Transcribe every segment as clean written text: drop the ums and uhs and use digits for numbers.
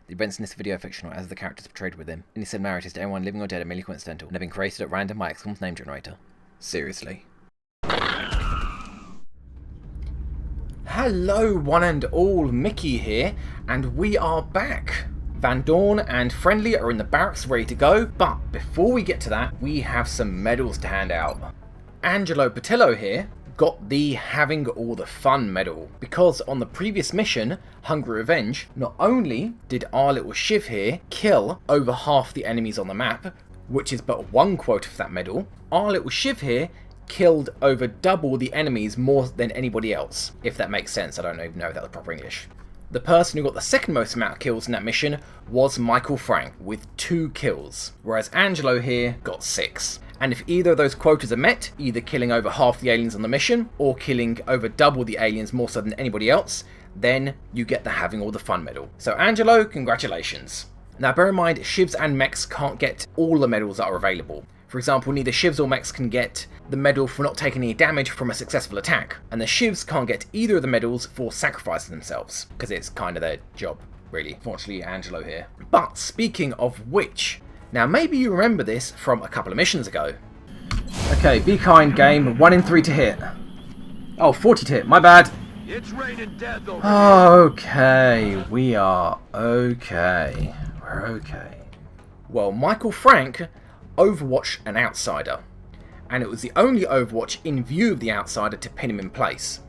The events in this video are fictional as the characters portrayed within. Any similarities to anyone living or dead are merely coincidental and have been created at random by XCOM's name generator. Seriously. Hello one and all, Mickey here, and we are back. Van Dorn and Friendly are in the barracks ready to go, but before we get to that, we have some medals to hand out. Angelo Patillo here got the Having All the Fun medal, because on the previous mission, Hungry Revenge, not only did our little Shiv here kill over half the enemies on the map, which is but one quota for that medal, our little Shiv here killed over double the enemies more than anybody else, if that makes sense. I don't even know if that was proper English. The person who got the second most amount of kills in that mission was Michael Frank, with 2 kills, whereas Angelo here got 6. And if either of those quotas are met, either killing over half the aliens on the mission, or killing over double the aliens more so than anybody else, then you get the Having All the Fun medal. So Angelo, congratulations. Now bear in mind, Shivs and Mechs can't get all the medals that are available. For example, neither Shivs or Mechs can get the medal for not taking any damage from a successful attack, and the Shivs can't get either of the medals for sacrificing themselves, because it's kind of their job, really. Fortunately, Angelo here. But speaking of which, now maybe you remember this from a couple of missions ago. Okay, be kind game, 1 in 3 to hit. Oh, 40 to hit, my bad. It's raining death over Okay, we are okay. We're okay. Well, Michael Frank overwatched an outsider, and it was the only overwatch in view of the outsider to pin him in place.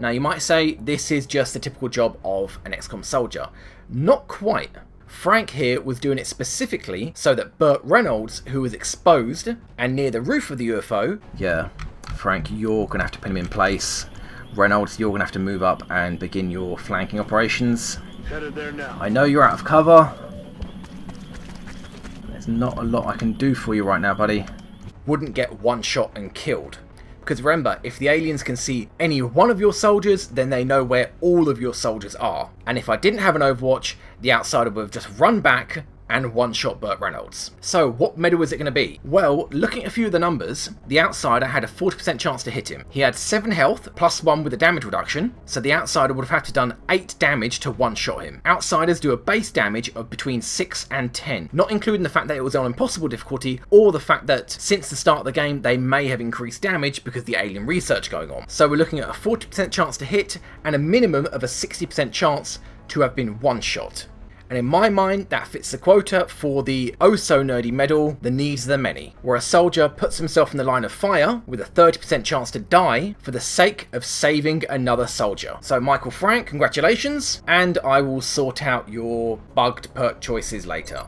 Now you might say this is just the typical job of an XCOM soldier. Not quite. Frank here was doing it specifically so that Burt Reynolds, who was exposed and near the roof of the UFO... Yeah, Frank, you're going to have to pin him in place. Reynolds, you're going to have to move up and begin your flanking operations. Headed there now. I know you're out of cover. There's not a lot I can do for you right now, buddy. Wouldn't get one shot and killed. Because remember, if the aliens can see any one of your soldiers, then they know where all of your soldiers are. And if I didn't have an overwatch, the outsider would have just run back and one-shot Burt Reynolds. So what medal is it going to be? Well, looking at a few of the numbers, the outsider had a 40% chance to hit him. He had 7 health, plus 1 with a damage reduction, so the outsider would have had to done 8 damage to one-shot him. Outsiders do a base damage of between 6 and 10, not including the fact that it was on impossible difficulty, or the fact that since the start of the game, they may have increased damage because of the alien research going on. So we're looking at a 40% chance to hit, and a minimum of a 60% chance to have been one-shot. And in my mind, that fits the quota for the oh-so-nerdy medal, the needs of the many, where a soldier puts himself in the line of fire with a 30% chance to die for the sake of saving another soldier. So Michael Frank, congratulations, and I will sort out your bugged perk choices later.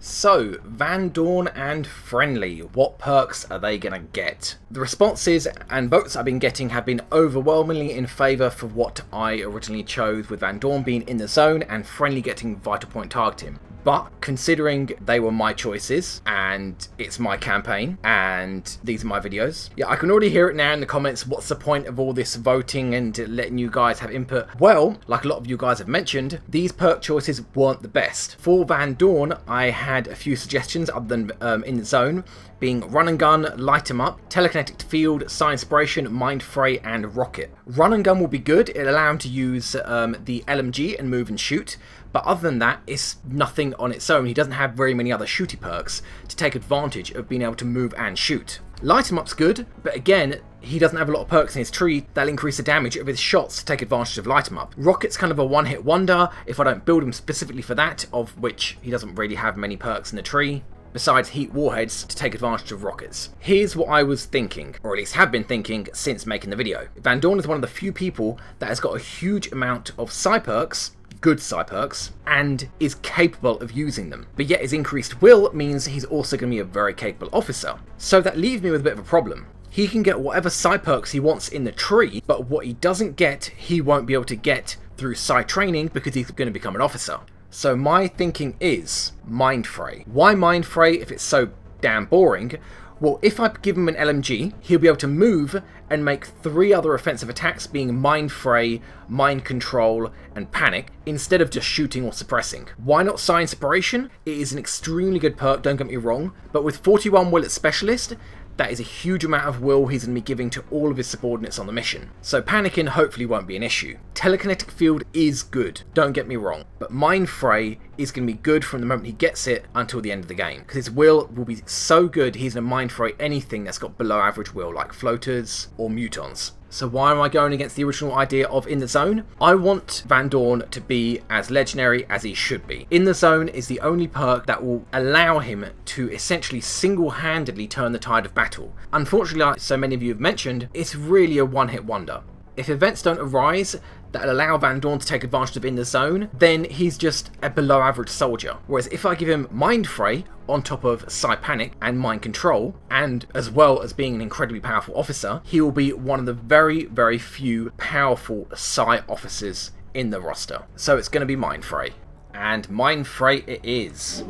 So, Van Dorn and Friendly, what perks are they going to get? The responses and votes I've been getting have been overwhelmingly in favour for what I originally chose, with Van Dorn being in the zone and Friendly getting vital point targeting. But considering they were my choices, and it's my campaign, and these are my videos, yeah, I can already hear it now in the comments, what's the point of all this voting and letting you guys have input? Well, like a lot of you guys have mentioned, these perk choices weren't the best. For Van Dorn, I had a few suggestions other than in the zone, being Run and Gun, Light 'em Up, Telekinetic Field, Psi Inspiration, Mind Fray, and Rocket. Run and Gun will be good, it'll allow him to use the LMG and move and shoot, but other than that, it's nothing on its own. He doesn't have very many other shooty perks to take advantage of being able to move and shoot. Light 'em Up's good, but again, he doesn't have a lot of perks in his tree that'll increase the damage of his shots to take advantage of Light 'em Up. Rocket's kind of a one-hit wonder if I don't build him specifically for that, of which he doesn't really have many perks in the tree, besides heat warheads to take advantage of rockets. Here's what I was thinking, or at least have been thinking since making the video. Van Dorn is one of the few people that has got a huge amount of psi perks, good psi perks, and is capable of using them. But yet his increased will means he's also going to be a very capable officer. So that leaves me with a bit of a problem. He can get whatever psi perks he wants in the tree, but what he doesn't get, he won't be able to get through psi training because he's going to become an officer. So my thinking is Mind Fray. Why Mind Fray if it's so damn boring? Well, if I give him an LMG, he'll be able to move and make 3 other offensive attacks, being Mind Fray, Mind Control, and Panic, instead of just shooting or suppressing. Why not Psi Inspiration? It is an extremely good perk, don't get me wrong, but with 41 will at Specialist, that is a huge amount of will he's going to be giving to all of his subordinates on the mission. So panicking hopefully won't be an issue. Telekinetic field is good, don't get me wrong, but Mind Fray is going to be good from the moment he gets it until the end of the game, because his will be so good he's going to Mind Fray anything that's got below average will, like floaters or mutons. So why am I going against the original idea of In the Zone? I want Van Dorn to be as legendary as he should be. In the Zone is the only perk that will allow him to essentially single-handedly turn the tide of battle. Unfortunately, like so many of you have mentioned, it's really a one-hit wonder. If events don't arise that allow Van Dorn to take advantage of In the Zone, then he's just a below average soldier. Whereas if I give him Mind Fray on top of Psi-Panic and Mind Control, and as well as being an incredibly powerful officer, he will be one of the very, very few powerful Psi officers in the roster. So it's going to be Mind Fray. And Mind Fray it is.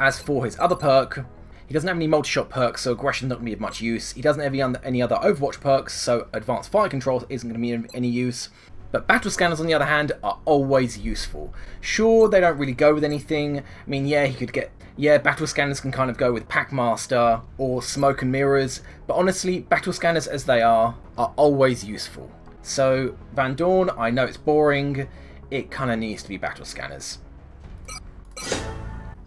As for his other perk, he doesn't have any multi-shot perks, so aggression's not going to be of much use. He doesn't have any other Overwatch perks, so advanced fire control isn't going to be of any use. But battle scanners, on the other hand, are always useful. Sure, they don't really go with anything. I mean, yeah, he could get... Yeah, battle scanners can kind of go with Packmaster or Smoke and Mirrors, but honestly, battle scanners as they are always useful. So, Van Dorn, I know it's boring, it kind of needs to be battle scanners.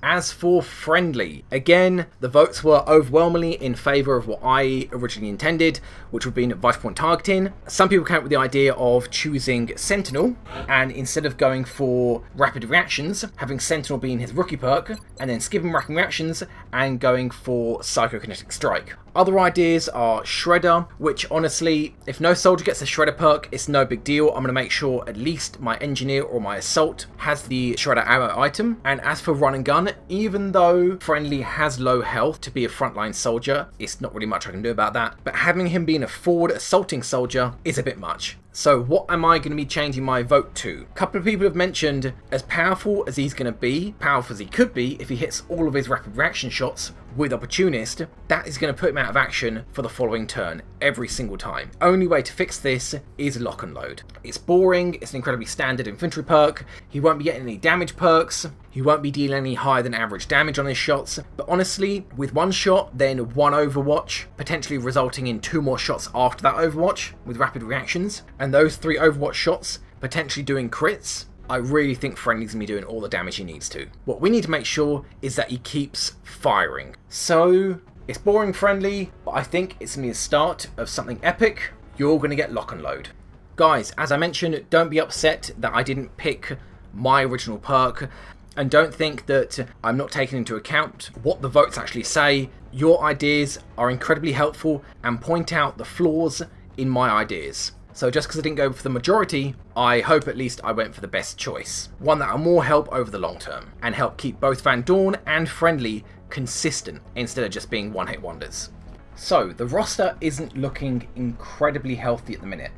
As for Friendly, again, the votes were overwhelmingly in favour of what I originally intended, which would be vital point targeting. Some people came up with the idea of choosing Sentinel, and instead of going for rapid reactions, having Sentinel being his rookie perk, and then skipping rapid reactions and going for Psychokinetic Strike. Other ideas are Shredder, which honestly, if no soldier gets a Shredder perk, it's no big deal. I'm going to make sure at least my Engineer or my Assault has the Shredder ammo item. And as for Run and Gun, even though Friendly has low health to be a frontline soldier, it's not really much I can do about that. But having him being a forward assaulting soldier is a bit much. So what am I going to be changing my vote to? A couple of people have mentioned as powerful as he's going to be, powerful as he could be if he hits all of his rapid reaction shots with Opportunist, that is going to put him out of action for the following turn every single time. Only way to fix this is Lock and Load. It's boring, it's an incredibly standard infantry perk, he won't be getting any damage perks, he won't be dealing any higher than average damage on his shots, but honestly, with one shot, then one Overwatch, potentially resulting in 2 more shots after that Overwatch with rapid reactions, and those 3 Overwatch shots potentially doing crits, I really think Friendly's going to be doing all the damage he needs to. What we need to make sure is that he keeps firing. So, it's boring Friendly, but I think it's going to be the start of something epic. You're going to get Lock and Load. Guys, as I mentioned, don't be upset that I didn't pick my original perk, and don't think that I'm not taking into account what the votes actually say. Your ideas are incredibly helpful and point out the flaws in my ideas. So just because I didn't go for the majority, I hope at least I went for the best choice. One that will more help over the long term, and help keep both Van Dorn and Friendly consistent, instead of just being one-hit wonders. So, the roster isn't looking incredibly healthy at the minute.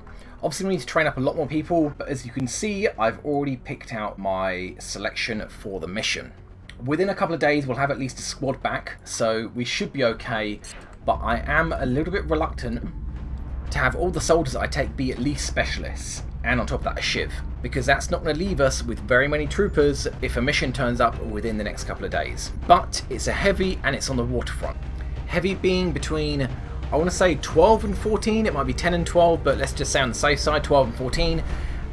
Obviously we need to train up a lot more people, but as you can see, I've already picked out my selection for the mission. Within a couple of days we'll have at least a squad back, so we should be okay, but I am a little bit reluctant to have all the soldiers that I take be at least specialists, and on top of that a Shiv, because that's not going to leave us with very many troopers if a mission turns up within the next couple of days. But it's a heavy and it's on the Waterfront. Heavy being between, I want to say 12 and 14, it might be 10 and 12, but let's just say on the safe side 12 and 14,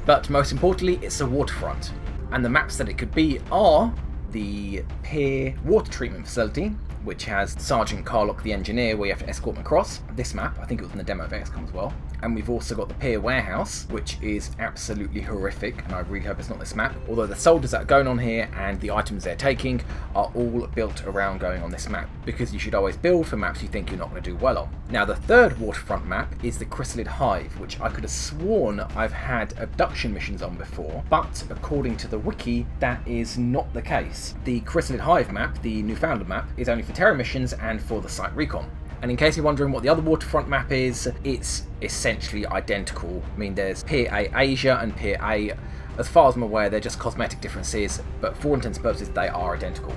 but most importantly it's the Waterfront. And the maps that it could be are the Pier Water Treatment Facility, which has Sergeant Carlock the Engineer, where you have to escort them across. This map, I think it was in the demo of XCOM as well. And we've also got the Pier Warehouse, which is absolutely horrific, and I really hope it's not this map. Although the soldiers that are going on here and the items they're taking are all built around going on this map, because you should always build for maps you think you're not going to do well on. Now the third Waterfront map is the Chrysalid Hive, which I could have sworn I've had Abduction missions on before, but according to the wiki, that is not the case. The Chrysalid Hive map, the Newfoundland map, is only for terror missions and for the site recon. And in case you're wondering what the other Waterfront map is, it's essentially identical. I mean, there's Pier A Asia and Pier A. As far as I'm aware, they're just cosmetic differences, but for all intents and purposes, they are identical.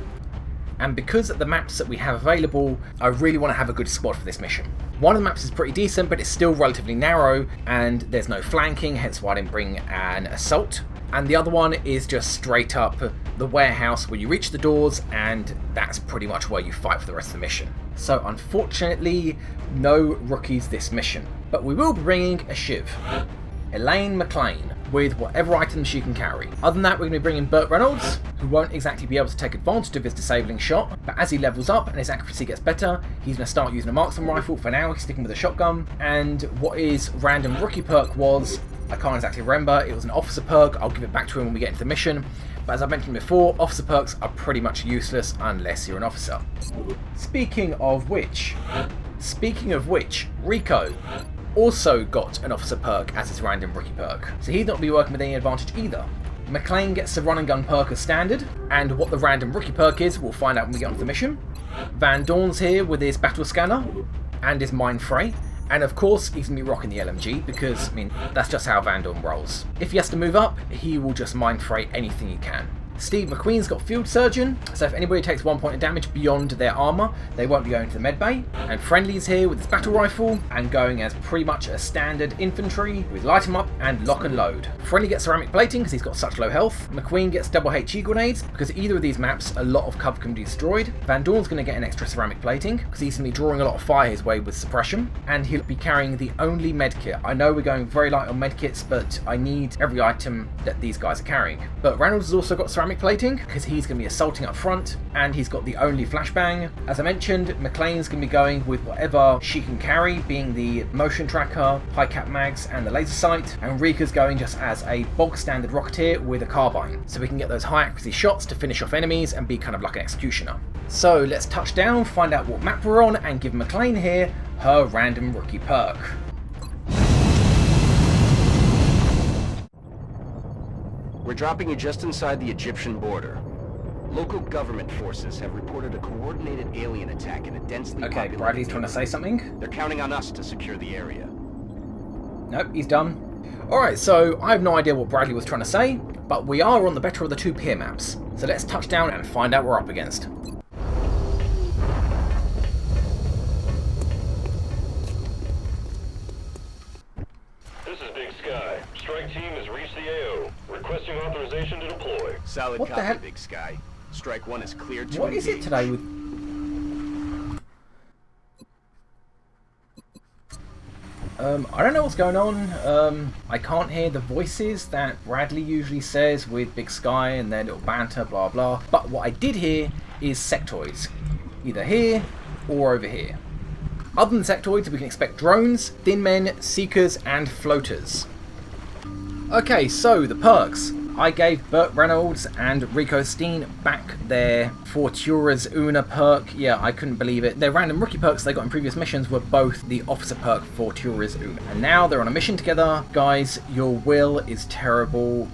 And because of the maps that we have available, I really want to have a good squad for this mission. One of the maps is pretty decent, but it's still relatively narrow, and there's no flanking, hence why I didn't bring an assault. And the other one is just straight up the warehouse where you reach the doors, and that's pretty much where you fight for the rest of the mission. So unfortunately, no rookies this mission, but we will be bringing a Shiv, Elaine McLean, with whatever items she can carry. Other than that, we're going to be bringing Burt Reynolds, who won't exactly be able to take advantage of his disabling shot, but as he levels up and his accuracy gets better, he's going to start using a marksman rifle. For now, he's sticking with a shotgun, and what his random rookie perk was, I can't exactly remember. It was an officer perk. I'll give it back to him when we get into the mission. But as I mentioned before, officer perks are pretty much useless unless you're an officer. Speaking of which, Rico also got an officer perk as his random rookie perk, so he'd not be working with any advantage either. McLean gets the run and gun perk as standard, and what the random rookie perk is, we'll find out when we get onto the mission. Van Dorn's here with his battle scanner and his mind fray. And of course, he's going to be rocking the LMG because, I mean, that's just how Van Dorn rolls. If he has to move up, he will just mind fray anything he can. Steve McQueen's got Field Surgeon, so if anybody takes 1 point of damage beyond their armour, they won't be going to the med bay. And Friendly's here with his battle rifle, and going as pretty much a standard infantry with light 'em up and lock and load. Friendly gets ceramic plating because he's got such low health. McQueen gets double HE grenades because either of these maps, a lot of cover can be destroyed. Van Dorn's going to get an extra ceramic plating because he's going to be drawing a lot of fire his way with suppression, and he'll be carrying the only med kit. I know we're going very light on med kits, but I need every item that these guys are carrying. But Reynolds has also got ceramic plating because he's going to be assaulting up front, and he's got the only flashbang. As I mentioned, McLean's going to be going with whatever she can carry, being the motion tracker, high cap mags, and the laser sight, and Rika's going just as a bog standard rocketeer with a carbine, so we can get those high accuracy shots to finish off enemies and be kind of like an executioner. So let's touch down, find out what map we're on, and give McLean here her random rookie perk. We're dropping you just inside the Egyptian border. Local government forces have reported a coordinated alien attack in a densely populated... Okay, Bradley's trying to say something. They're counting on us to secure the area. Nope, he's done. Alright, so I have no idea what Bradley was trying to say, but we are on the better of the two peer maps. So let's touch down and find out what we're up against. This is Big Sky. Strike team has reached the AO. Requesting authorization to deploy. Solid What the copy, heck? Big Sky. Strike 1 is cleared to What is it engage. today with... I don't know what's going on. I can't hear the voices that Bradley usually says with Big Sky and their little banter, blah blah. But what I did hear is sectoids. Either here or over here. Other than sectoids, we can expect drones, thin men, seekers, and floaters. Okay, so the perks. I gave Burt Reynolds and Rico Steen back their Fortura's Una perk. Yeah, I couldn't believe it. Their random rookie perks they got in previous missions were both the officer perk Fortura's Una. And now they're on a mission together. Guys, your will is terrible.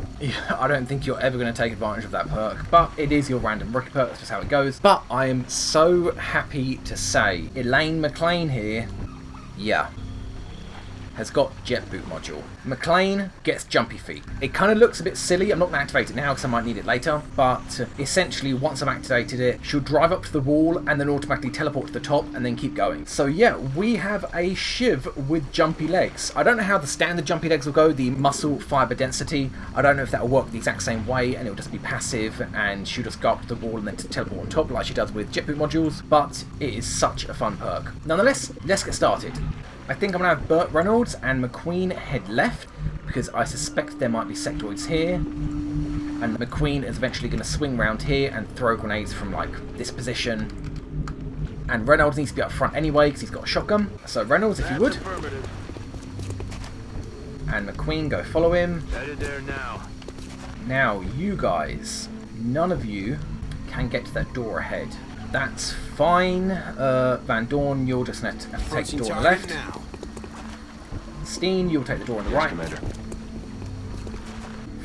I don't think you're ever going to take advantage of that perk, but it is your random rookie perk. That's just how it goes. But I am so happy to say Elaine McLean here, yeah, has got jet boot module. McLean gets jumpy feet. It kind of looks a bit silly. I'm not going to activate it now because I might need it later, but essentially once I've activated it, she'll drive up to the wall and then automatically teleport to the top and then keep going. So yeah, we have a Shiv with jumpy legs. I don't know how the standard jumpy legs will go, the muscle fiber density. I don't know if that will work the exact same way and it'll just be passive and she'll just go up to the wall and then teleport on top like she does with jet boot modules, but it is such a fun perk. Nonetheless, let's get started. I think I'm going to have Burt Reynolds and McQueen head left because I suspect there might be sectoids here, and McQueen is eventually going to swing round here and throw grenades from like this position, and Reynolds needs to be up front anyway because he's got a shotgun. So Reynolds, if you would, and McQueen go follow him. Headed there now. Now you guys, none of you can get to that door ahead. That's fine. Van Dorn, you'll just have to take the door on the left. Now. Steen, you'll take the door on the right. Commander.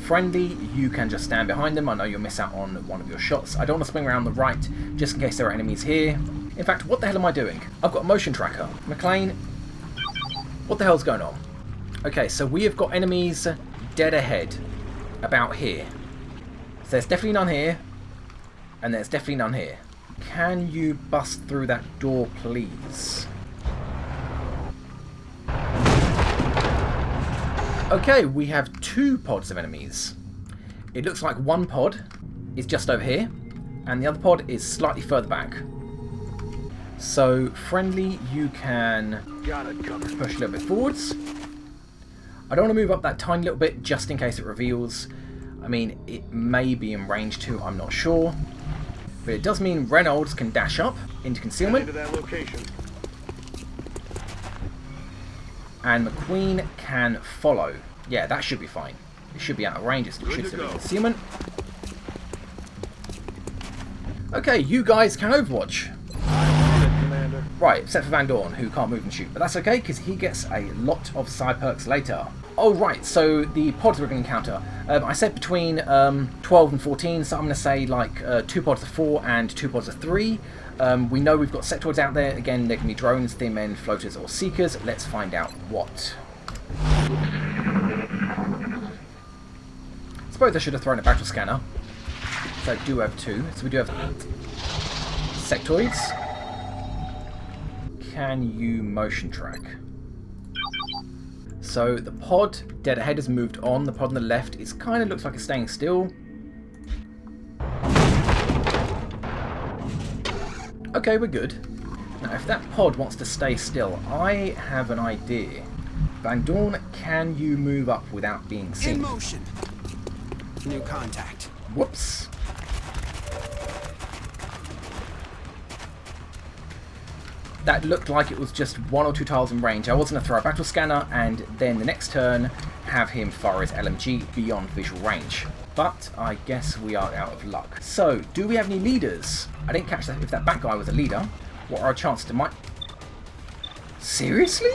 Friendly, you can just stand behind them. I know you'll miss out on one of your shots. I don't want to swing around the right just in case there are enemies here. In fact, what the hell am I doing? I've got a motion tracker. McLean, what the hell's going on? Okay, so we have got enemies dead ahead, about here. So there's definitely none here, and there's definitely none here. Can you bust through that door, please? Okay, we have 2 pods of enemies. It looks like one pod is just over here, and the other pod is slightly further back. So, friendly, you can push a little bit forwards. I don't want to move up that tiny little bit just in case it reveals. I mean, it may be in range too, I'm not sure. But it does mean Reynolds can dash up into concealment. And McQueen can follow. Yeah, that should be fine. It should be out of range. It should still be concealment. Okay, you guys can Overwatch. Right, except for Van Dorn, who can't move and shoot. But that's okay, because he gets a lot of side perks later. Oh, right, so the pods we're going to encounter. I said between 12 and 14, so I'm going to say like 2 pods of 4 and 2 pods of 3. We know we've got sectoids out there. Again, they can be drones, thin men, floaters, or seekers. Let's find out what. I suppose I should have thrown a battle scanner. So I do have 2. So we do have sectoids. Can you motion track? So the pod dead ahead has moved on. The pod on the left is kind of looks like it's staying still. Okay, we're good. Now, if that pod wants to stay still, I have an idea. Van Dorn, can you move up without being seen? In motion. New contact. Whoops. That looked like it was just 1 or 2 tiles in range. I was going to throw a battle scanner and then the next turn have him fire his LMG beyond visual range. But I guess we are out of luck. So, do we have any leaders? I didn't catch that if that back guy was a leader. What are our chances to might... Seriously?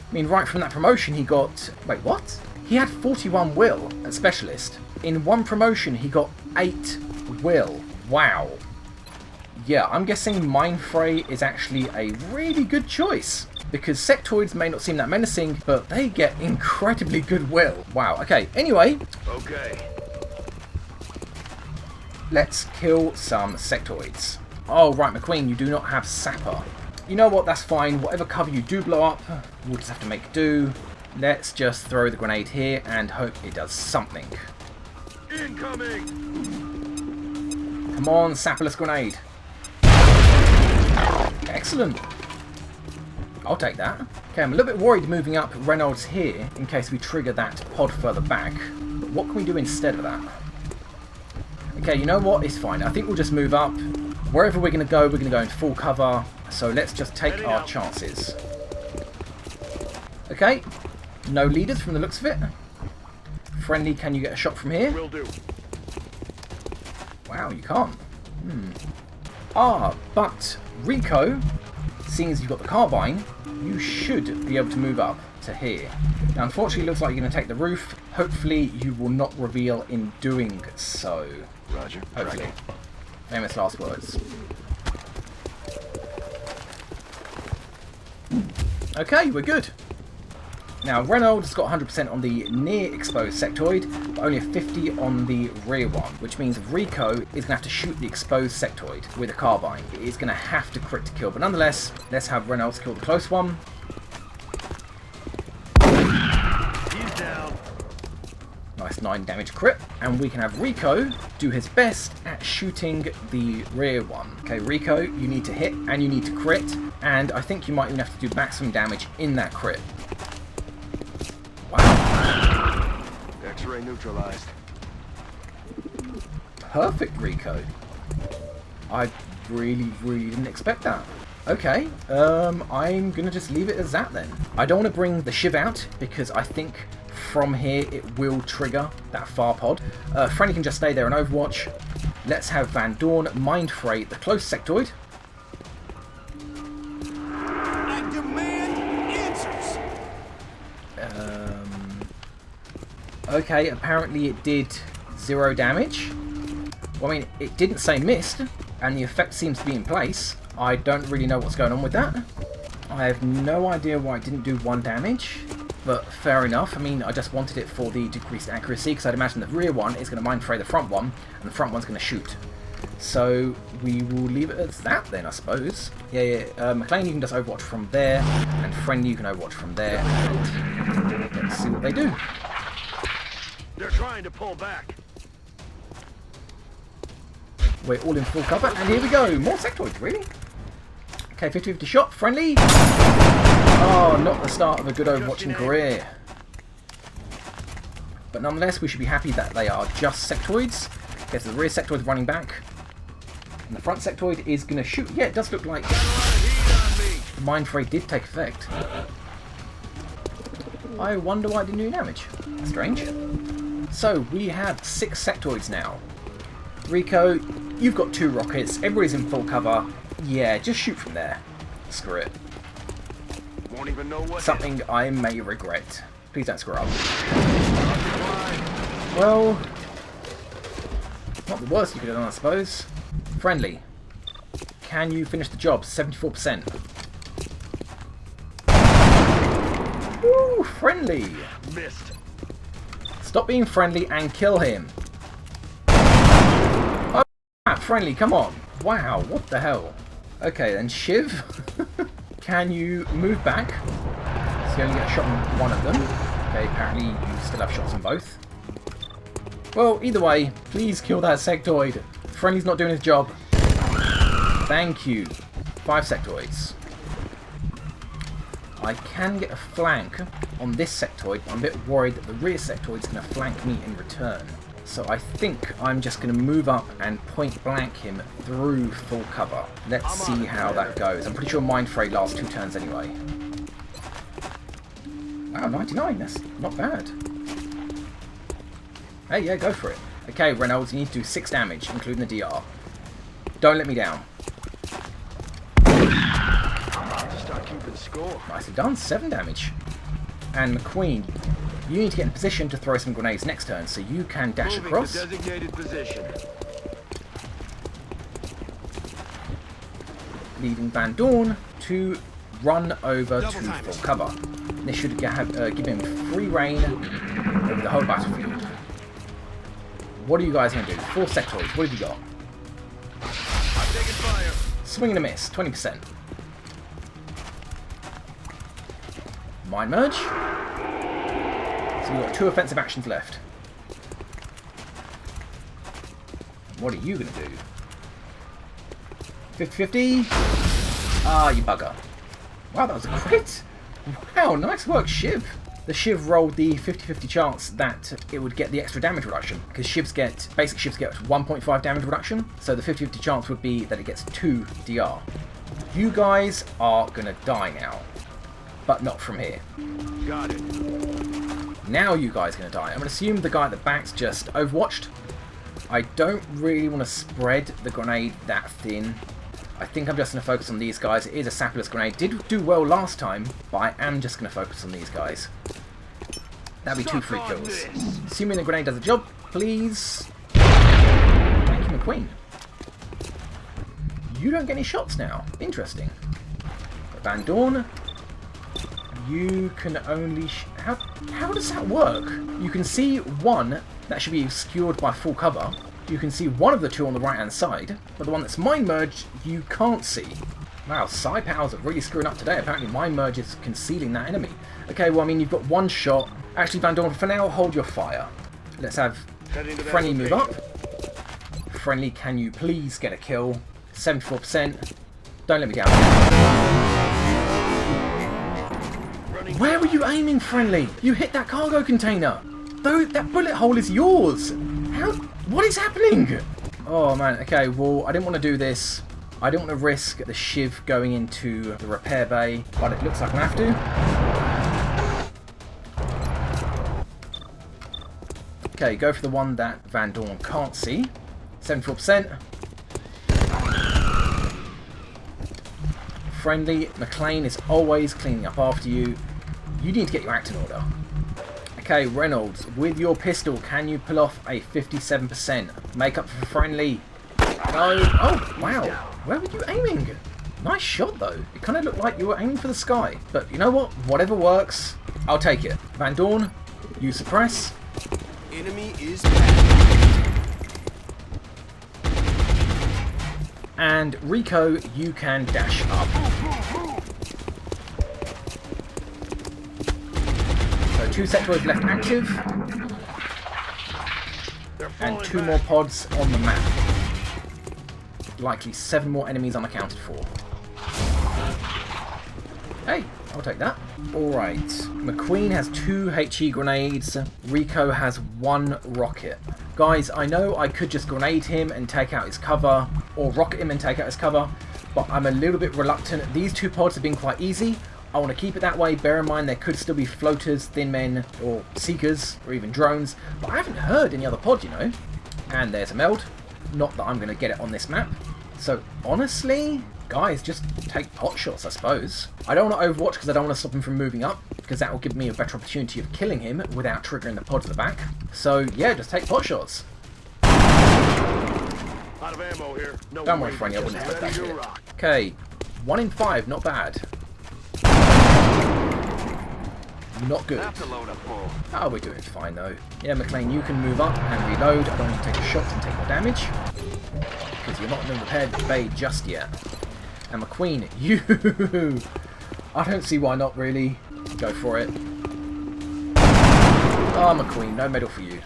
I mean, right from that promotion he got... Wait, what? He had 41 will at Specialist. In one promotion he got 8 will. Wow. Yeah, I'm guessing Mindfray is actually a really good choice. Because sectoids may not seem that menacing, but they get incredibly good will. Wow, okay, anyway. Okay. Let's kill some sectoids. Oh, right, McQueen, you do not have Sapper. You know what, that's fine. Whatever cover you do blow up, we'll just have to make do. Let's just throw the grenade here and hope it does something. Incoming! Come on, Sapperless grenade. Excellent. I'll take that. Okay, I'm a little bit worried moving up Reynolds here in case we trigger that pod further back. But what can we do instead of that? Okay, you know what? It's fine. I think we'll just move up. Wherever we're going to go in full cover. So let's just take our chances. Okay. No leaders from the looks of it. Friendly, can you get a shot from here? Will do. Wow, you can't. Ah, but Rico, seeing as you've got the carbine, you should be able to move up to here. Now, unfortunately, it looks like you're going to take the roof. Hopefully, you will not reveal in doing so. Roger. Hopefully. Famous last words. Okay, we're good. Now, Reynolds has got 100% on the near exposed sectoid, but only a 50 on the rear one, which means Rico is going to have to shoot the exposed sectoid with a carbine. It is going to have to crit to kill, but nonetheless, let's have Reynolds kill the close one. He's down. Nice 9 damage crit, and we can have Rico do his best at shooting the rear one. Okay, Rico, you need to hit and you need to crit, and I think you might even have to do maximum damage in that crit. Wow. X-ray neutralized. Perfect, Rico. I really didn't expect that. Okay, I'm gonna just leave it as that then. I don't want to bring the Shiv out because I think from here it will trigger that far pod. Franny can just stay there and Overwatch. Let's have Van Dorn Mindfray the close sectoid. I demand answers. Okay, apparently it did 0 damage. Well, I mean, it didn't say missed, and the effect seems to be in place. I don't really know what's going on with that. I have no idea why it didn't do 1 damage, but fair enough. I mean, I just wanted it for the decreased accuracy, because I'd imagine the rear one is going to mindfray the front one, and the front one's going to shoot. So we will leave it as that then, I suppose. Yeah. McLean, you can just Overwatch from there, and Friendly, you can Overwatch from there. And let's see what they do. They're trying to pull back. We're all in full cover, and here we go. More sectoids, really? Okay, 50-50 shot. Friendly. Oh, not the start of a good overwatching career. But nonetheless, we should be happy that they are just sectoids. Okay, so the rear sectoid's running back. And the front sectoid is going to shoot. Yeah, it does look like the Mind Fray did take effect. I wonder why it didn't do damage. Strange. So, we have 6 sectoids now. Rico, you've got 2 rockets. Everybody's in full cover. Yeah, just shoot from there. Screw it. Won't even know what. Something I may regret. Please don't screw up. Well, not the worst you could have done, I suppose. Friendly. Can you finish the job? 74%. Woo, friendly. Missed. Stop being friendly and kill him. Oh, crap, friendly, come on. Wow, what the hell? Okay, then Shiv. Can you move back? So you only get a shot on one of them. Okay, apparently you still have shots on both. Well, either way, please kill that sectoid. Friendly's not doing his job. Thank you. 5 sectoids. I can get a flank on this sectoid, but I'm a bit worried that the rear sectoid's going to flank me in return. So I think I'm just going to move up and point blank him through full cover. Let's see how that goes. I'm pretty sure Mind Fray lasts 2 turns anyway. Wow, 99. That's not bad. Hey, yeah, go for it. Okay, Reynolds, you need to do 6 damage, including the DR. Don't let me down. Start keeping score. Nicely done, 7 damage. And McQueen, you need to get in position to throw some grenades next turn, so you can dash Moving across. to designated position. Leaving Van Dorn to run over to full cover. This should give him free reign over the whole battlefield. What are you guys going to do? 4 sectoids, what have you got? I'm taking fire. Swing and a miss, 20%. Mind Merge. So we've got 2 offensive actions left. What are you going to do? 50-50? Ah, you bugger. Wow, that was a crit. Wow, nice work, Shiv. The Shiv rolled the 50-50 chance that it would get the extra damage reduction, because basic Shivs get 1.5 damage reduction, so the 50-50 chance would be that it gets 2 DR. You guys are going to die now, but not from here. Got it. Now you guys are going to die. I'm going to assume the guy at the back's just overwatched. I don't really want to spread the grenade that thin. I think I'm just going to focus on these guys. It is a sapless grenade. Did do well last time, but I am just going to focus on these guys. That'll be 2 free kills. Assuming the grenade does the job, please. Thank you, McQueen. You don't get any shots now. Interesting. But Van Dorn, you can only... How does that work? You can see one that should be obscured by full cover. You can see one of the 2 on the right hand side, but the one that's Mind Merged, you can't see. Wow, Psi Powers are really screwing up today. Apparently Mind Merge is concealing that enemy. Okay, well, I mean, you've got 1 shot. Actually, Van Dorn, for now, hold your fire. Let's have Friendly move up. Friendly, can you please get a kill? 74%. Don't let me down. Where were you aiming, Friendly? You hit that cargo container. Though that bullet hole is yours. How? What is happening? Oh man, okay, well, I didn't want to do this. I didn't want to risk the Shiv going into the repair bay, but it looks like I have to. Okay, go for the one that Van Dorn can't see. 74%. Friendly, McLean is always cleaning up after you. You need to get your act in order. Okay, Reynolds, with your pistol, can you pull off a 57%? Make up for Friendly. No. Oh, wow. Where were you aiming? Nice shot, though. It kind of looked like you were aiming for the sky. But you know what? Whatever works, I'll take it. Van Dorn, you suppress. Enemy is back. And Rico, you can dash up. So 2 sectoids left active. and 2 more pods on the map. Likely 7 more enemies unaccounted for. Hey, I'll take that. Alright, McQueen has 2 HE grenades, Rico has 1 rocket. Guys, I know I could just grenade him and take out his cover, or rocket him and take out his cover, but I'm a little bit reluctant. These 2 pods have been quite easy. I want to keep it that way. Bear in mind there could still be floaters, thin men, or seekers, or even drones, but I haven't heard any other pod, you know. And there's a meld. Not that I'm going to get it on this map. So, honestly, guys, just take pot shots, I suppose. I don't want to overwatch because I don't want to stop him from moving up, because that will give me a better opportunity of killing him without triggering the pod to the back. So, yeah, just take pot shots. Out of ammo here. No Don't worry, way, Franny, I wouldn't just expect that ready to here. rock. Okay, 1 in 5, not bad. Not good. Have to load up full. Oh, we're doing fine though. Yeah, McLean, you can move up and reload. I don't want you to take a shot and take more damage, because you're not in the repair bay just yet. And McQueen, you... I don't see why not, really. Go for it. Oh, McQueen, no medal for you.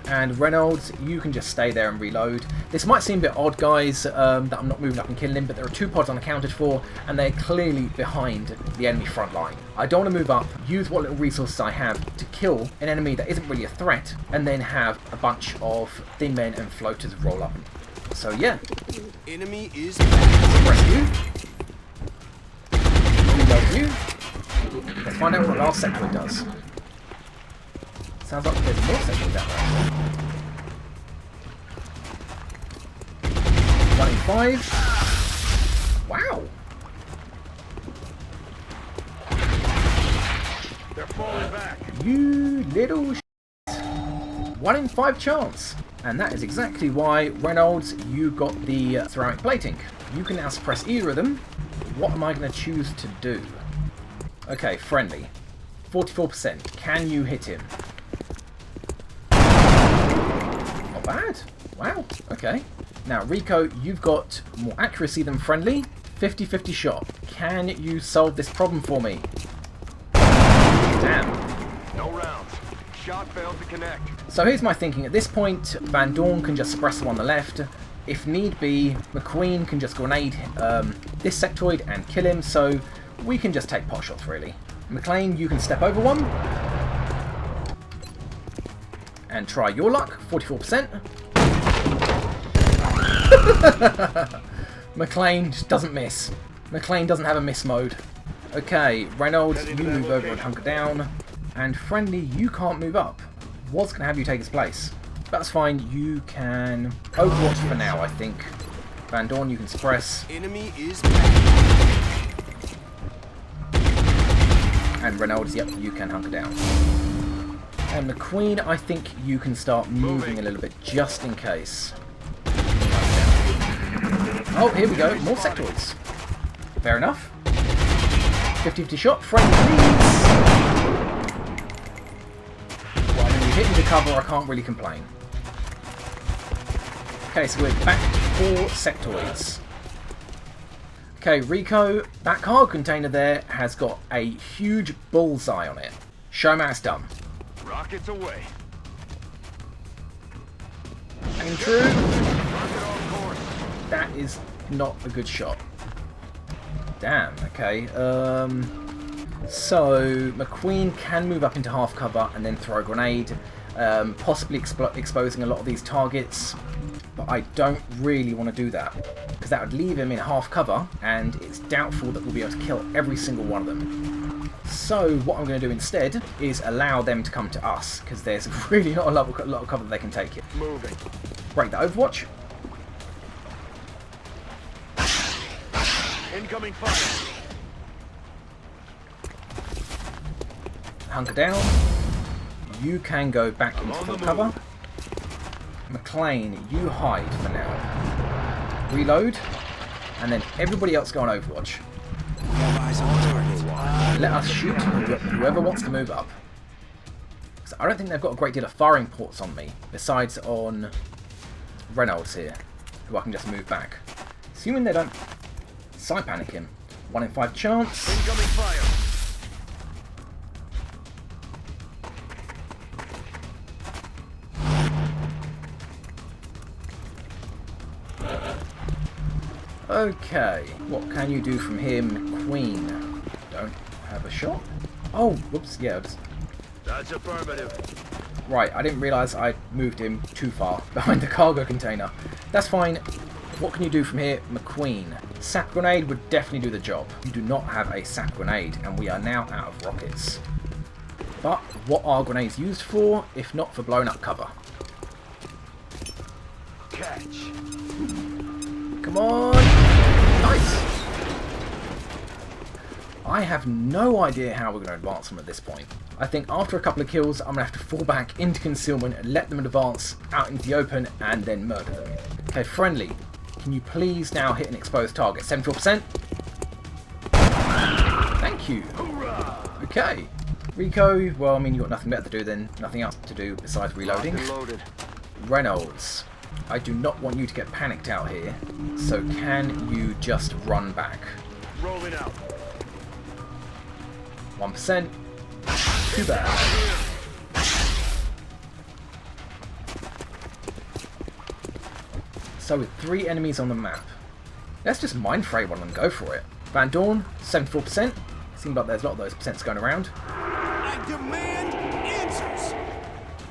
And Reynolds, you can just stay there and reload. This might seem a bit odd, guys, that I'm not moving up and killing him, but there are 2 pods unaccounted for, and they're clearly behind the enemy front line. I don't want to move up, use what little resources I have to kill an enemy that isn't really a threat, and then have a bunch of thin men and floaters roll up. So yeah. Enemy is Suppress you. Reload you. Let's find out what the last sector does. Sounds like there's more sectors out there. 1 in 5. Wow. They're falling back. You little shit. 1 in 5 chance. And that is exactly why, Reynolds, you got the ceramic plating. You can now suppress either of them. What am I going to choose to do? Okay, friendly. 44%. Can you hit him? Not bad. Wow. Okay. Now, Rico, you've got more accuracy than friendly. 50-50 shot. Can you solve this problem for me? Damn. No rounds. Shot failed to connect. So here's my thinking. At this point, Van Dorn can just suppress them on the left. If need be, McQueen can just grenade this sectoid and kill him, so we can just take pot shots, really. McLean, you can step over one. And try your luck. 44%. McLean just doesn't miss. McLean doesn't have a miss mode. Okay, Reynolds, you move over and hunker down. And Friendly, you can't move up. Was going to have you take his place. That's fine, you can overwatch for now, I think. Van Dorn, you can suppress. Enemy is And Reynolds, yep, you can hunker down. And McQueen, I think you can start moving a little bit, just in case. Oh, here we go, more sectoids. Fair enough. 50-50 shot, Friendly, please. Well, I mean, you hit me to cover, I can't really complain. Okay, so we're back to 4 sectoids. Okay, Rico, that card container there has got a huge bullseye on it. Show me how it's done. Rockets away. And true. Rocket on course. That is not a good shot. Damn, okay. So, McQueen can move up into half cover and then throw a grenade, possibly exposing a lot of these targets. But I don't really want to do that, because that would leave him in half cover, and it's doubtful that we'll be able to kill every single one of them. So what I'm going to do instead is allow them to come to us, because there's really not a lot of cover that they can take it. Moving. Break the Overwatch. Incoming fire. Hunker down. You can go back into full cover. McLean, you hide for now. Reload. And then everybody else go on Overwatch. Let us shoot whoever wants to move up. So I don't think they've got a great deal of firing ports on me, besides on Reynolds here, who I can just move back. Assuming they don't side panic him. 1 in 5 chance. Incoming fire. Okay, what can you do from here, McQueen? Don't have a shot? Oh, whoops, yeah. That's affirmative. Right, I didn't realise I moved him too far behind the cargo container. That's fine. What can you do from here, McQueen? Sap grenade would definitely do the job. You do not have a sap grenade, and we are now out of rockets. But what are grenades used for, if not for blowing up cover? Catch. Come on! Nice! I have no idea how we're going to advance them at this point. I think after a couple of kills, I'm going to have to fall back into concealment and let them advance out into the open and then murder them. Okay, friendly. Can you please now hit an exposed target? 74%? Thank you. Okay. Rico, well, I mean, you've got nothing better to do than nothing else to do besides reloading. Loaded. Reynolds, I do not want you to get panicked out here, so can you just run back? Rolling out. 1%. Too bad. So with 3 enemies on the map, let's just mind fray one and go for it. Van Dorn, 74%. Seems like there's a lot of those percents going around. I demand answers.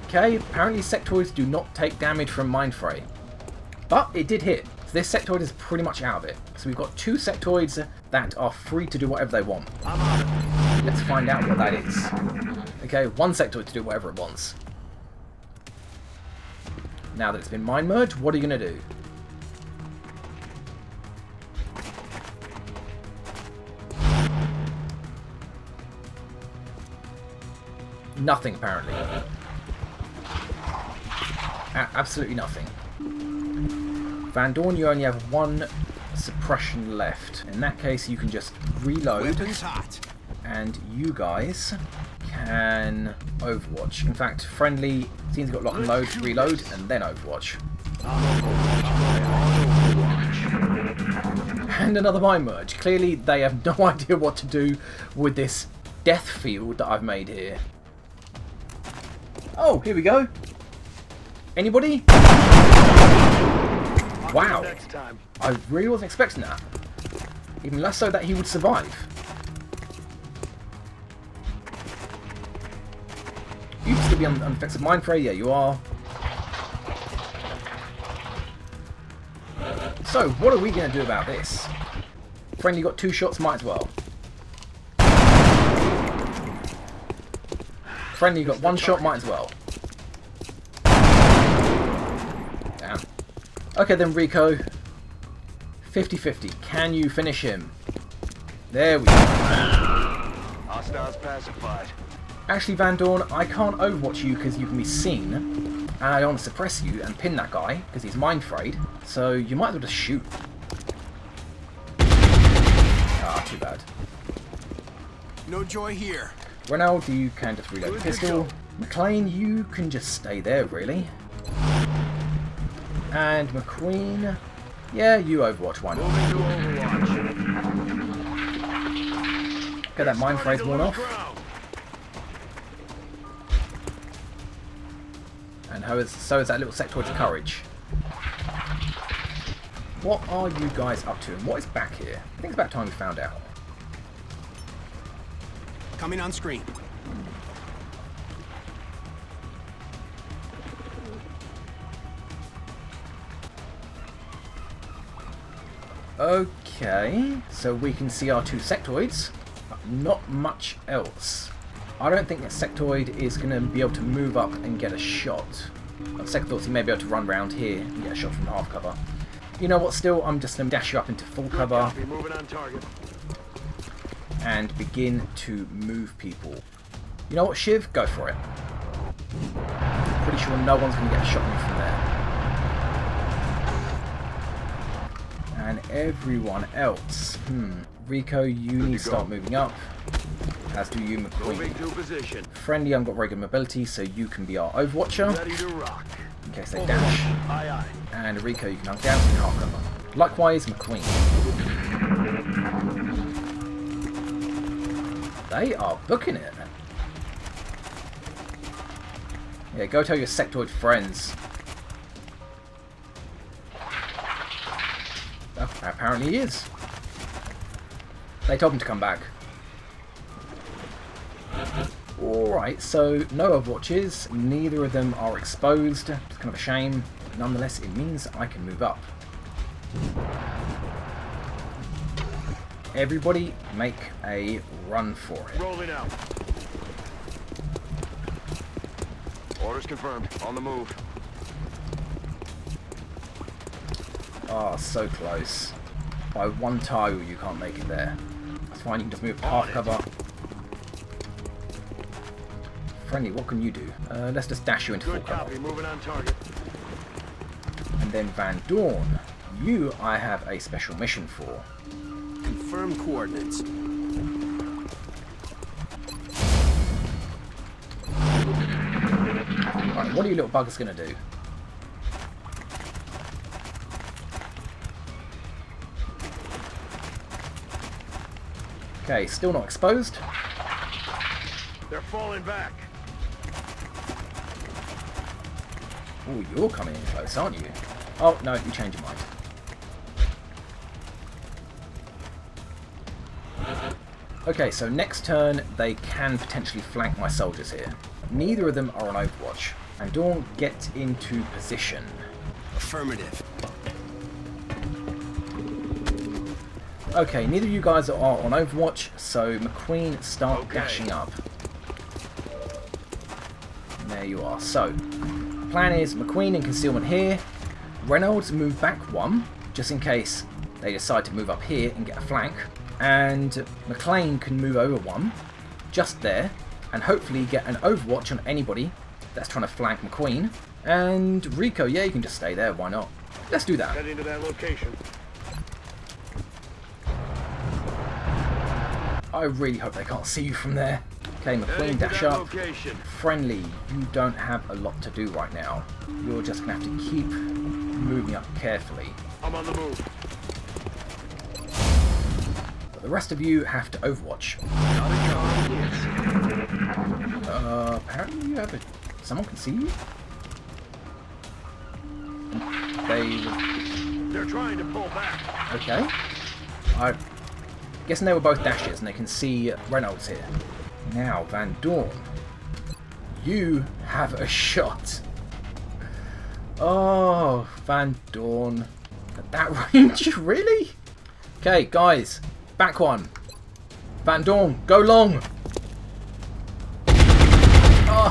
Okay, apparently sectoids do not take damage from mind fray. But it did hit. So this sectoid is pretty much out of it. So we've got 2 sectoids that are free to do whatever they want. Let's find out what that is. Okay, 1 sectoid to do whatever it wants. Now that it's been mind merged, what are you going to do? Nothing, apparently. Absolutely nothing. Van Dorn, you only have 1 suppression left. In that case, you can just reload. Weapons hot. And you guys can Overwatch. In fact, friendly seems got lock and load, reload, and then Overwatch. And another mind merge. Clearly, they have no idea what to do with this death field that I've made here. Oh, here we go. Anybody? Wow. Next time. I really wasn't expecting that. Even less so that he would survive. You'd still be unaffected mind fray? Yeah, you are. So, what are we going to do about this? Friendly got 2 shots, might as well. Friendly got 1 shot, might as well. Damn. Okay then, Rico. 50-50. Can you finish him? There we go. Hostiles pacified. Actually, Van Dorn, I can't Overwatch you because you can be seen. And I don't want to suppress you and pin that guy because he's mind frayed. So you might as well just shoot. Ah, too bad. No joy here. Ronald, you can just reload the pistol. McLean, you can just stay there, really. And McQueen, yeah, you Overwatch, why not? Get that mind phrase worn off. And so is that little sectoid's courage. What are you guys up to? And what is back here? I think it's about time we found out. Coming on screen. Okay, so we can see our 2 sectoids, but not much else. I don't think that sectoid is going to be able to move up and get a shot. Sectoid, he may be able to run around here and get a shot from half cover. You know what, still, I'm just going to dash you up into full cover. Be moving on target. And begin to move people. You know what, Shiv? Go for it. Pretty sure no one's going to get a shot on you from there. And everyone else. Rico, you need to start moving up. As do you, Moving McQueen. to position. Friendly, I've got very good mobility, so you can be our Overwatcher. Ready to rock. In case they dash. Aye, aye. And Rico, you can hunt down in half cover. Likewise, McQueen. They are booking it. Yeah, go tell your sectoid friends. Oh, apparently apparently he is. They told him to come back. Alright, so no Overwatches. Neither of them are exposed. It's kind of a shame. Nonetheless, it means I can move up. Everybody make a run for it. Rolling out. Orders confirmed. On the move. Ah, so close. By one tile, you can't make it there. That's fine, you can just move half cover. Friendly, what can you do? Let's just dash you into full Good cover. copy. Moving on target. And then Van Dorn, you I have a special mission for. Confirm coordinates. Right, what are you little buggers going to do? Okay, still not exposed. They're falling back. Oh, you're coming in close, aren't you? Oh, no, you changed your mind. Okay, so next turn, they can potentially flank my soldiers here. Neither of them are on Overwatch. And Dawn, get into position. Affirmative. Okay, neither of you guys are on Overwatch, so McQueen, start dashing up. And there you are. So, plan is McQueen in concealment here. Reynolds move back one, just in case they decide to move up here and get a flank. And McLean can move over one, just there, and hopefully get an Overwatch on anybody that's trying to flank McQueen. And Rico, yeah, you can just stay there, why not? Let's do that. Heading to that location. I really hope they can't see you from there. Okay, McQueen, Heading to dash that up. location. Friendly, you don't have a lot to do right now. You're just going to have to keep moving up carefully. I'm on the move. But the rest of you have to Overwatch. Apparently you have a... Someone can see you? They're trying to pull back. Okay. I'm guessing they were both dashes and they can see Reynolds here. Now, Van Dorn, you have a shot. Oh, Van Dorn. At that range? Really? Okay, guys. Back one. Van Dorn, go long.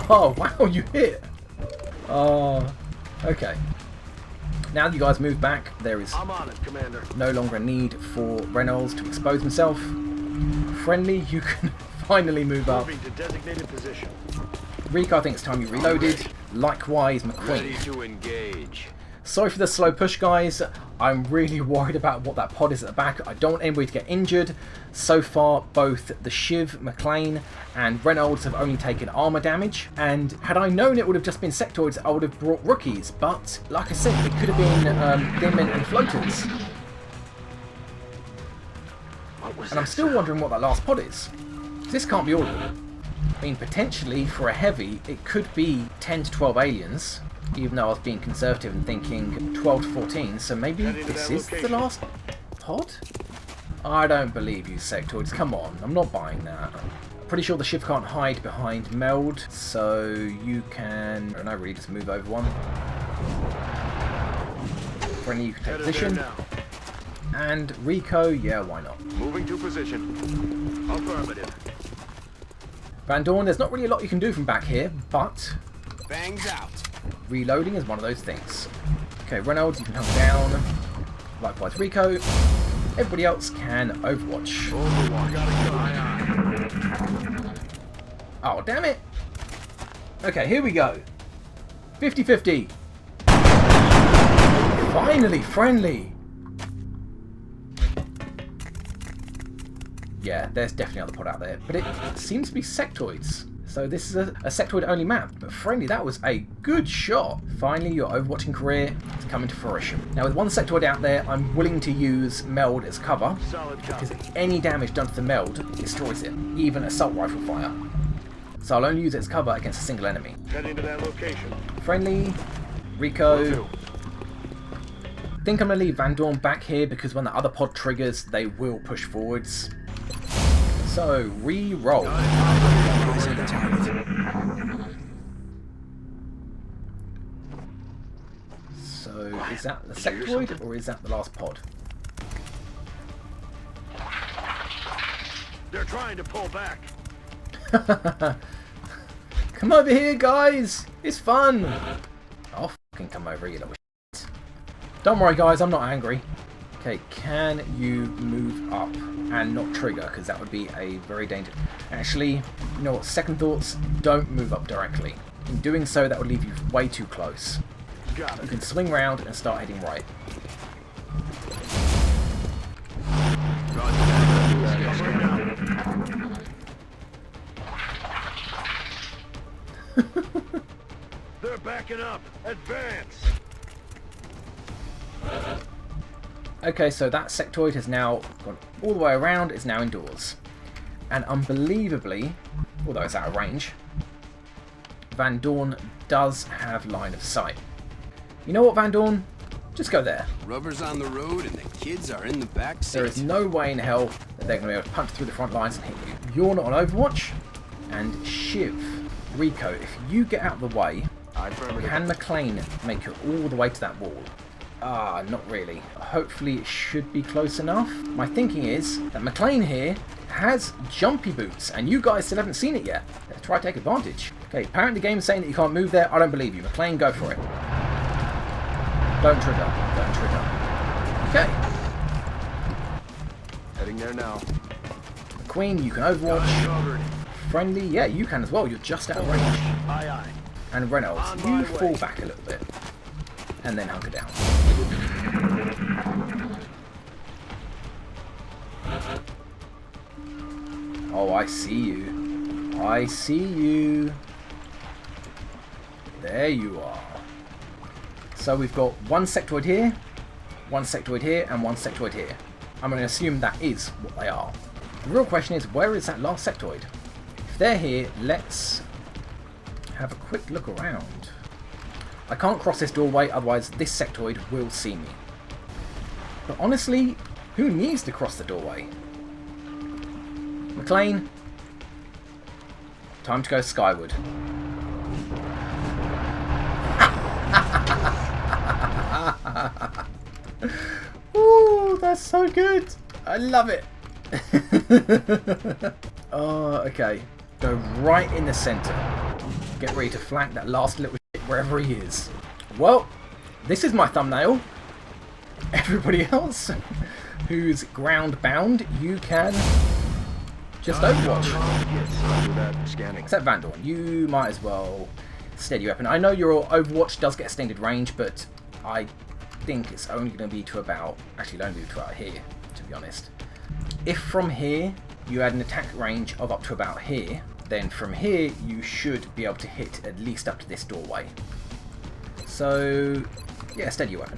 Oh, wow, you hit. Oh, okay. Now that you guys move back, there is I'm on it, Commander. no longer a need for Reynolds to expose himself. Friendly, you can finally move up. Moving to designated position. Rico, I think it's time you reloaded. Likewise, Ready McQueen. to engage. Sorry for the slow push, guys. I'm really worried about what that pod is at the back. I don't want anybody to get injured. So far, both the Shiv, McLean, and Reynolds have only taken armor damage. And had I known it would have just been sectoids, I would have brought rookies. But, like I said, it could have been thinmen and floaters. And I'm still wondering what that last pod is. This can't be all of them. I mean, potentially, for a heavy, it could be 10 to 12 aliens. Even though I was being conservative and thinking 12 to 14, so maybe this is the last pod? I don't believe you, sectoids. Come on, I'm not buying that. Pretty sure the Shiv can't hide behind Meld, so you can... I don't know, really, just move over one. Friendly, you can take position. And Rico, yeah, why not? Moving to position. Affirmative. Van Dorn, there's not really a lot you can do from back here, but Bangs out. reloading is one of those things. Okay, Reynolds, you can hold down. Likewise, Rico. Everybody else can Overwatch. Overwatch. Gotta go. Aye, aye. Oh, damn it! Okay, here we go. 50-50. Finally, friendly! Yeah, there's definitely another pod out there, but it seems to be sectoids. So this is a sectoid-only map, but friendly, that was a good shot. Finally, your Overwatching career is coming to fruition. Now, with one sectoid out there, I'm willing to use Meld as cover, Solid because copy. any damage done to the Meld destroys it, even assault rifle fire. So I'll only use it as cover against a single enemy. Heading to that location. Friendly, Rico, think I'm going to leave Van Dorn back here because when the other pod triggers, they will push forwards. So, re-roll. So, is that the sectoid or is that the last pod? They're trying to pull back. Come over here, guys! It's fun! I'll fucking come over, you little shit. Don't worry, guys, I'm not angry. Okay, can you move up and not trigger? Because that would be a very dangerous... Actually, you know what? Second thoughts, don't move up directly. In doing so, that would leave you way too close. You can swing round and start heading right. They're backing up. Advance. Okay, so that sectoid has now gone all the way around, it's now indoors. And unbelievably, although it's out of range, Van Dorn does have line of sight. You know what, Van Dorn? Just go there. Rubber's on the road and the kids are in the back seat. There is no way in hell that they're going to be able to punch through the front lines and hit you. You're not on Overwatch. And Shiv, Rico, if you get out of the way, can McLean make it all the way to that wall? Ah, not really. Hopefully it should be close enough. My thinking is that McLean here has jumpy boots, and you guys still haven't seen it yet. Let's try to take advantage. Okay, apparently the game's saying that you can't move there. I don't believe you. McLean, go for it. Don't trigger. Don't trigger. Okay. Heading there now. Queen, you can Overwatch. Friendly, yeah, you can as well. You're just out of range. Aye, aye. And Reynolds, you fall back a little bit. And then hunker down. Oh, I see you. I see you. There you are. So we've got one sectoid here, and one sectoid here. I'm going to assume that is what they are. The real question is, where is that last sectoid? If they're here, let's have a quick look around. I can't cross this doorway, otherwise this sectoid will see me. But honestly, who needs to cross the doorway? McLean, time to go skyward. Ooh, that's so good. I love it. Oh, okay. Go right in the center. Get ready to flank that last little shit wherever he is. Well, this is my thumbnail. Everybody else who's ground bound, you can just Overwatch. Except Van Dorn, you might as well steady your weapon. I know your Overwatch does get extended range, but I think it's only going to be to about, actually it'll only be to about here, to be honest. If from here you had an attack range of up to about here, then from here you should be able to hit at least up to this doorway. So yeah, steady your weapon.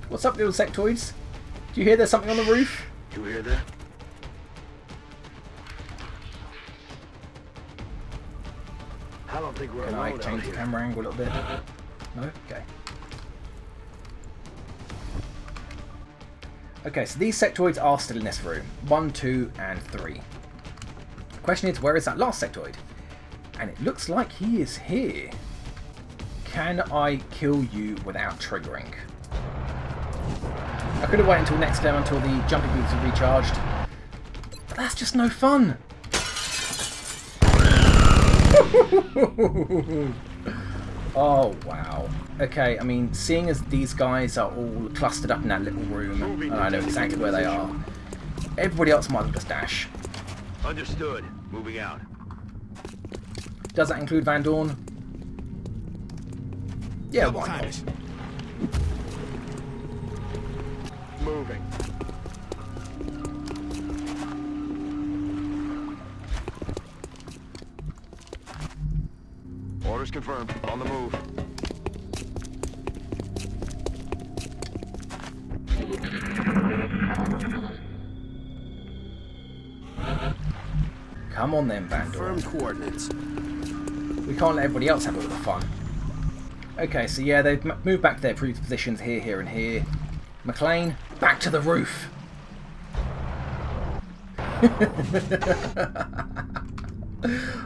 What's up, little sectoids? Do you hear there's something on the roof? You hear that? I don't think we're Can I change the camera angle a little bit? No? Okay. Okay, so these sectoids are still in this room. 1, 2, and 3. The question is, where is that last sectoid? And it looks like he is here. Can I kill you without triggering? I could have waited until next turn until the jumping boots are recharged. But that's just no fun. Oh, wow. Okay, I mean, seeing as these guys are all clustered up in that little room, and I know exactly where they are, everybody else might as well just dash. Understood. Moving out. Does that include Van Dorn? Yeah, why not? Moving. Orders confirmed. On the move. Come on then, Van Dorn. Confirmed coordinates. We can't let everybody else have all the fun. Okay, so yeah, they've moved back to their previous positions here, here, and here. McLean, back to the roof.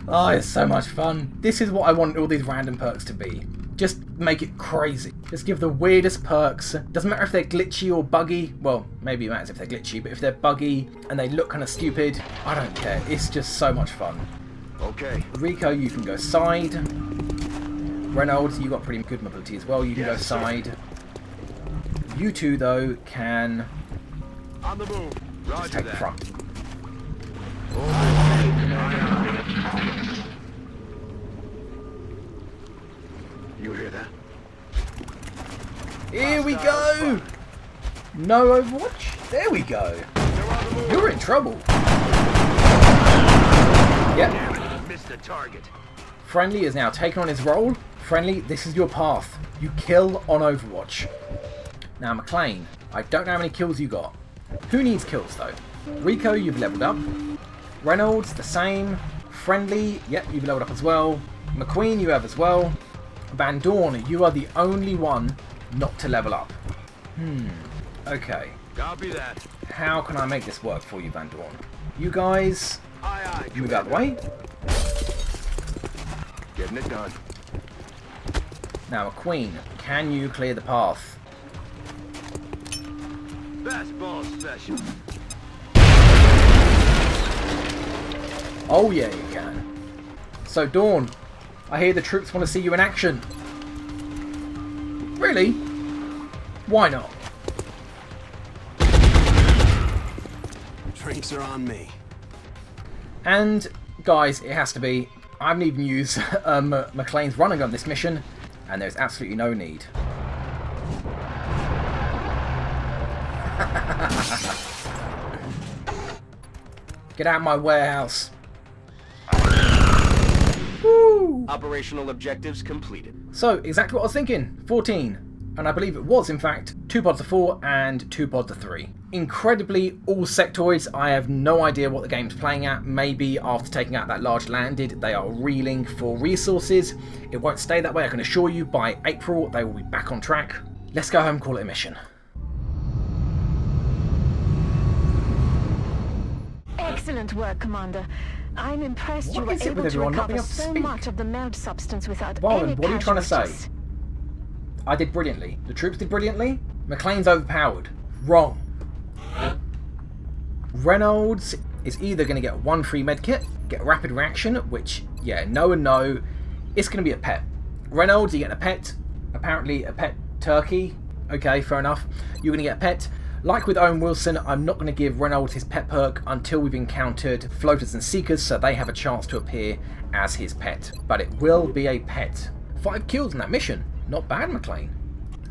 Oh, it's so much fun. This is what I want all these random perks to be. Just make it crazy. Just give the weirdest perks. Doesn't matter if they're glitchy or buggy. Well, maybe it matters if they're glitchy, but if they're buggy and they look kind of stupid, I don't care. It's just so much fun. Okay. Rico, you can go side. Reynolds, you got pretty good mobility as well. You can go Yes, side. You two, though, can On the move. just Roger take the that. front. You hear that? Here we go! No Overwatch? There we go. They're on the move. You're in trouble. Yep. Damn it, missed the target. Friendly is now taken on his role. Friendly, this is your path. You kill on Overwatch. Now, McLean, I don't know how many kills you got. Who needs kills, though? Rico, you've leveled up. Reynolds, the same. Friendly, yep, you've leveled up as well. McQueen, you have as well. Van Dorn, you are the only one not to level up. Okay. Copy that. How can I make this work for you, Van Dorn? You guys, Aye, aye. you move out of the way. Getting it done. Now, McQueen, can you clear the path? Fastball special. Oh yeah, you can. So, Dawn, I hear the troops want to see you in action. Really? Why not? Drinks are on me. And, guys, it has to be. I haven't even used McLean's running on this mission, and there's absolutely no need. Get out of my warehouse. Woo! Operational objectives completed. So, exactly what I was thinking. 14. And I believe it was, in fact, 2 pods of 4 and 2 pods of 3. Incredibly, all sectoids. I have no idea what the game's playing at. Maybe after taking out that large landed, they are reeling for resources. It won't stay that way, I can assure you. By April, they will be back on track. Let's go home and call it a mission. Excellent work, Commander. I'm impressed you What were is it with able to everyone not recover being able to so speak? much of the meld substance without Varlin, any what are you trying to say? casualties. I did brilliantly. The troops did brilliantly. McLean's overpowered. Wrong. Reynolds is either going to get 1 free medkit, get rapid reaction, which, yeah, no and no. It's going to be a pet. Reynolds, you're getting a pet. Apparently a pet turkey. Okay, fair enough. You're going to get a pet. Like with Owen Wilson, I'm not going to give Reynolds his pet perk until we've encountered floaters and seekers, so they have a chance to appear as his pet. But it will be a pet. 5 kills in that mission. Not bad, McLean.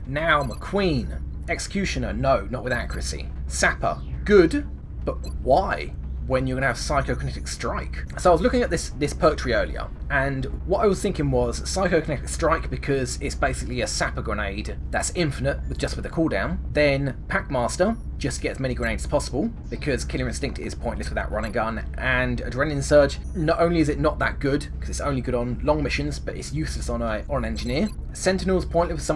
Now, McQueen. Executioner, no, not with accuracy. Sapper, good, but why? When you're going to have Psychokinetic Strike. So I was looking at this perk tree earlier, and what I was thinking was Psychokinetic Strike because it's basically a sapper grenade that's infinite with a cooldown. Then Packmaster, just get as many grenades as possible because Killer Instinct is pointless without running gun. And Adrenaline Surge, not only is it not that good because it's only good on long missions, but it's useless on an engineer. Sentinel's pointless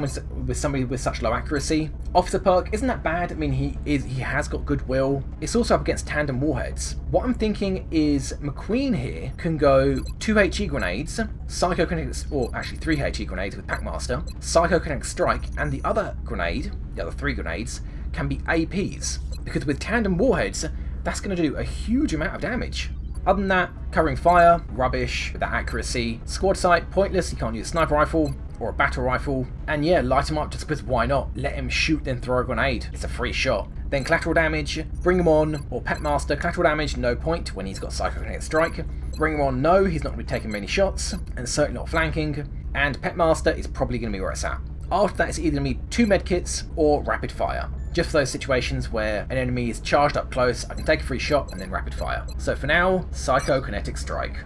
with somebody with such low accuracy. Officer perk isn't that bad. I mean, he has got goodwill. It's also up against tandem warheads. What I'm thinking is McQueen here can go 2 HE grenades, Psychokinetic, or actually 3 HE grenades with Packmaster, Psychokinetic Strike, and the other grenade, the other 3 grenades, can be APs. Because with tandem warheads, that's going to do a huge amount of damage. Other than that, covering fire, rubbish, with that accuracy. Squad sight, pointless, you can't use a sniper rifle or a battle rifle. And yeah, light him up just because why not? Let him shoot, then throw a grenade. It's a free shot. Then collateral damage, bring him on, or Petmaster, collateral damage, no point when he's got Psychokinetic Strike. Bring him on, no, he's not going to be taking many shots, and certainly not flanking. And Petmaster is probably going to be where it's at. After that, it's either going to be 2 medkits or rapid fire. Just for those situations where an enemy is charged up close, I can take a free shot and then rapid fire. So for now, Psychokinetic Strike.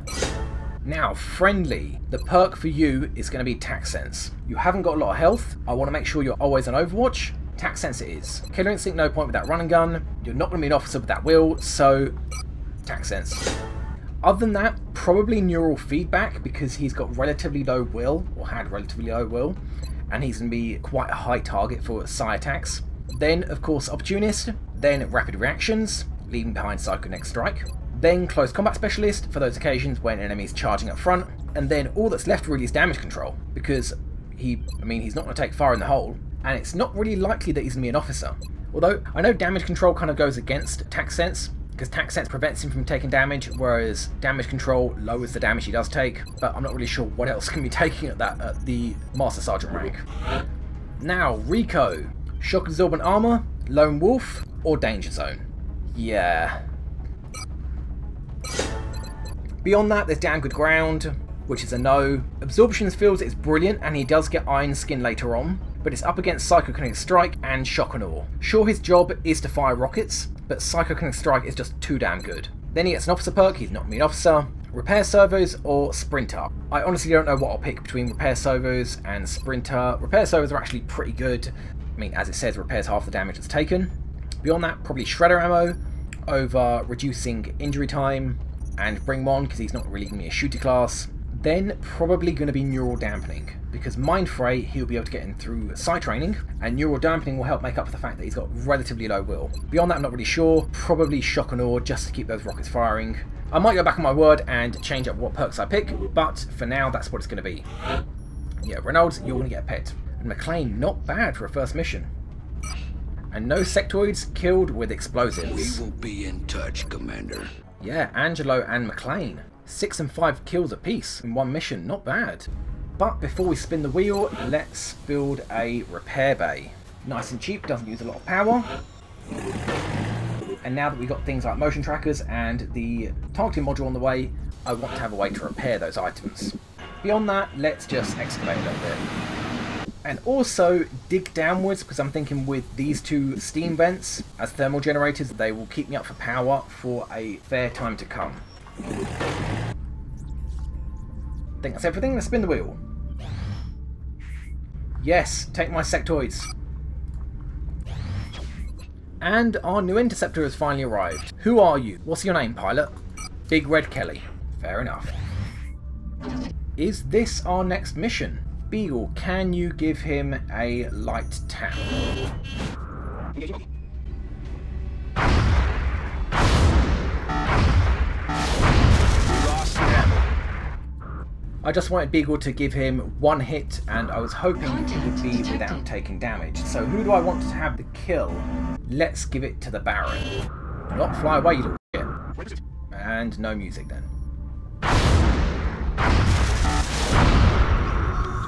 Now, friendly. The perk for you is going to be Tac Sense. You haven't got a lot of health. I want to make sure you're always on Overwatch. Tac Sense it is. Killer Instinct, no point with that running gun. You're not going to be an officer with that will, so Tac Sense. Other than that, probably neural feedback, because he's got relatively low will, or had relatively low will, and he's going to be quite a high target for psi attacks. Then, of course, opportunist, then rapid reactions, leaving behind psychokinetic strike, then close combat specialist for those occasions when enemies charging up front, and then all that's left really is damage control, because he's not going to take fire in the hole, and it's not really likely that he's going to be an officer. Although, I know damage control kind of goes against tax sense, because tax sense prevents him from taking damage, whereas damage control lowers the damage he does take, but I'm not really sure what else can be taking at the Master Sergeant rank. Now, Rico. Shock absorbent armor, lone wolf, or danger zone. Yeah. Beyond that, there's damn good ground, which is a no. Absorption feels it's brilliant, and he does get iron skin later on, but it's up against psychokinetic strike and shock and awe. Sure, his job is to fire rockets, but psychokinetic strike is just too damn good. Then he gets an officer perk, he's not an officer. Repair servos or sprinter. I honestly don't know what I'll pick between repair servos and sprinter. Repair servos are actually pretty good. I mean, as it says, repairs half the damage that's taken. Beyond that, probably shredder ammo over reducing injury time and bring him on because he's not really going to be a shooter class. Then probably going to be neural dampening, because Mind Fray he'll be able to get in through psi training, and neural dampening will help make up for the fact that he's got relatively low will. Beyond that, I'm not really sure. Probably shock and awe just to keep those rockets firing. I might go back on my word and change up what perks I pick, but for now that's what it's going to be. Yeah, Reynolds, you're going to get a pet. McLean, not bad for a first mission. And no sectoids killed with explosives. We will be in touch, Commander. Yeah, Angelo and McLean. 6 and 5 kills apiece in one mission, not bad. But before we spin the wheel, let's build a repair bay. Nice and cheap, doesn't use a lot of power. And now that we've got things like motion trackers and the targeting module on the way, I want to have a way to repair those items. Beyond that, let's just excavate a little bit. And also dig downwards, because I'm thinking with these two steam vents as thermal generators, they will keep me up for power for a fair time to come. I think that's everything. Let's spin the wheel. Yes, take my sectoids. And our new interceptor has finally arrived. Who are you? What's your name, pilot? Big Red Kelly. Fair enough. Is this our next mission? Beagle, can you give him a light tap? I just wanted Beagle to give him one hit, and I was hoping it would be without taking damage. So who do I want to have the kill? Let's give it to the Baron. Do not fly away, you little shit. And no music then.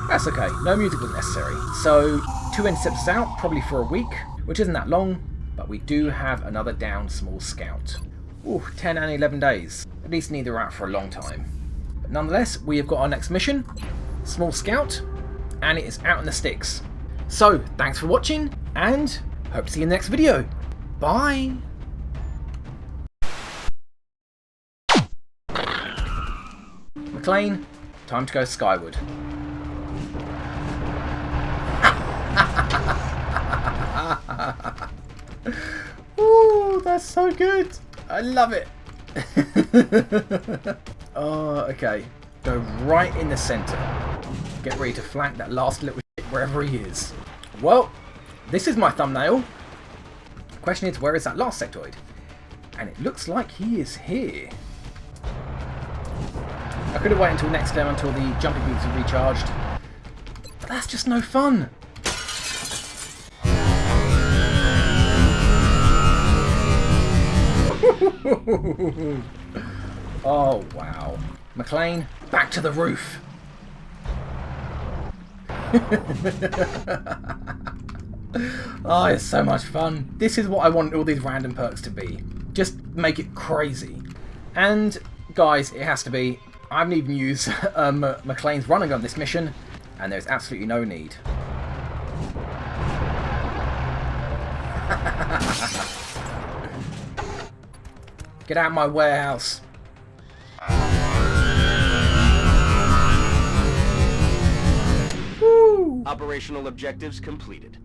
That's okay, no music was necessary. So 2 interceptors out, probably for a week, which isn't that long, but we do have another down small scout. Ooh, 10 and 11 days. At least neither are out for a long time. But nonetheless, we have got our next mission, small scout, and it is out in the sticks. So, thanks for watching, and hope to see you in the next video. Bye! McLean, time to go skyward. Ooh, that's so good. I love it. Oh, okay. Go right in the center. Get ready to flank that last little shit wherever he is. Well, this is my thumbnail. The question is, where is that last sectoid? And it looks like he is here. I could have waited until next game until the jumping boots are recharged. But that's just no fun. Oh wow. McLean, back to the roof. Oh, it's so much fun. This is what I want all these random perks to be. Just make it crazy. And guys, it has to be. I haven't even used McLean's running on this mission, and there's absolutely no need. Get out of my warehouse. Woo! Operational objectives completed.